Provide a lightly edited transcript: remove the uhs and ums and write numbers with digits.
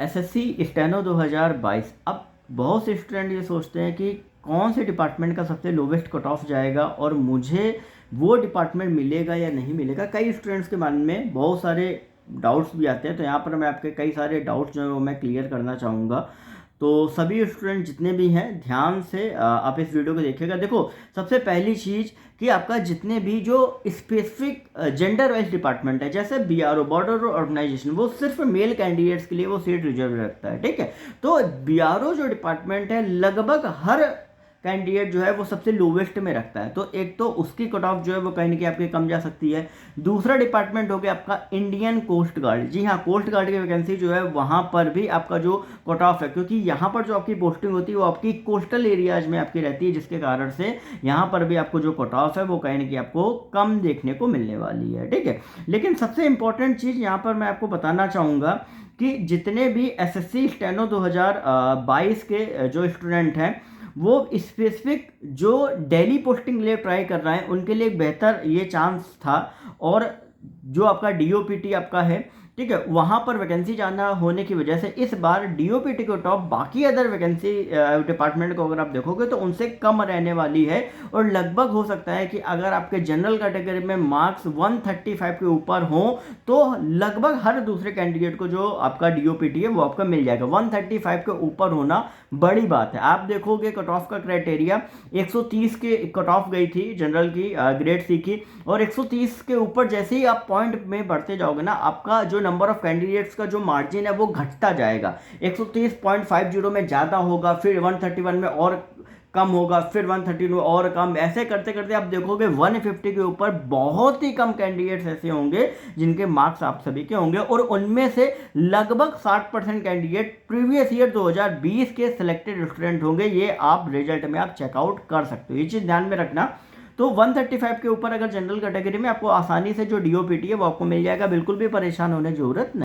SSC steno 2022। अब बहुत से स्टूडेंट ये सोचते हैं कि कौन से डिपार्टमेंट का सबसे लोवेस्ट कट ऑफ जाएगा और मुझे वो डिपार्टमेंट मिलेगा या नहीं मिलेगा। कई स्टूडेंट्स के मन में बहुत सारे डाउट्स भी आते हैं, तो यहाँ पर मैं आपके कई सारे डाउट्स जो है वो मैं क्लियर करना चाहूँगा। तो सभी स्टूडेंट जितने भी हैं ध्यान से आप इस वीडियो को देखिएगा। देखो, सबसे पहली चीज़ कि आपका जितने भी जो स्पेसिफिक जेंडर वाइज डिपार्टमेंट है, जैसे बीआरओ बॉर्डर ऑर्गेनाइजेशन, वो सिर्फ मेल कैंडिडेट्स के लिए वो सीट रिजर्व रखता है, ठीक है। तो बीआरओ जो डिपार्टमेंट है लगभग हर कैंडिडेट जो है वो सबसे लोवेस्ट में रखता है, तो एक तो उसकी कट ऑफ जो है वो कहीं ना कहीं आपकी कम जा सकती है। दूसरा डिपार्टमेंट हो गया आपका इंडियन कोस्ट गार्ड। जी हाँ, कोस्ट गार्ड की वैकेंसी जो है वहाँ पर भी आपका जो कट ऑफ है, क्योंकि यहाँ पर जो आपकी पोस्टिंग होती है वो आपकी कोस्टल एरियाज में आपकी रहती है, जिसके कारण से यहाँ पर भी आपको जो कट ऑफ है वो कहीं ना कहीं आपको कम देखने को मिलने वाली है, ठीक है। लेकिन सबसे इंपॉर्टेंट चीज़ यहाँ पर मैं आपको बताना चाहूँगा कि जितने भी एसएससी स्टेनो 2022 के जो स्टूडेंट हैं वो स्पेसिफिक जो डेली पोस्टिंग लिए ट्राई कर रहे हैं उनके लिए एक बेहतर ये चांस था। और जो आपका डीओपीटी आपका है, ठीक है, वहाँ पर वैकेंसी ज़्यादा होने की वजह से इस बार डीओपीटी को टॉप बाकी अदर वैकेंसी डिपार्टमेंट को अगर आप देखोगे तो उनसे कम रहने वाली है। और लगभग हो सकता है कि अगर आपके जनरल कैटेगरी में मार्क्स 135 के ऊपर हो तो लगभग हर दूसरे कैंडिडेट को जो आपका डीओपीटी है वो आपका मिल जाएगा। 135 के ऊपर होना बड़ी बात है। आप देखोगे कट ऑफ का क्राइटेरिया 130 के कट ऑफ गई थी जनरल की ग्रेड सी की, और 130 के ऊपर जैसे ही आप पॉइंट में बढ़ते जाओगे ना, आपका जो नंबर ऑफ कैंडिडेट्स का जो मार्जिन है वो घटता जाएगा। 130.50 में ज़्यादा होगा, फिर 131 में और कम होगा, फिर 130 में और कम, ऐसे करते करते आप देखोगे 150 के ऊपर बहुत ही कम कैंडिडेट्स ऐसे होंगे जिनके मार्क्स आप सभी के होंगे, और उनमें से लगभग 60% कैंडिडेट प्रीवियस ईयर 2020 के सिलेक्टेड स्टूडेंट होंगे। ये आप रिजल्ट में आप चेकआउट कर सकते हो, ये चीज़ ध्यान में रखना। तो 135 के ऊपर अगर जनरल कैटेगरी में आपको आसानी से जो डीओपीटी है वो आपको मिल जाएगा, बिल्कुल भी परेशान होने की जरूरत नहीं।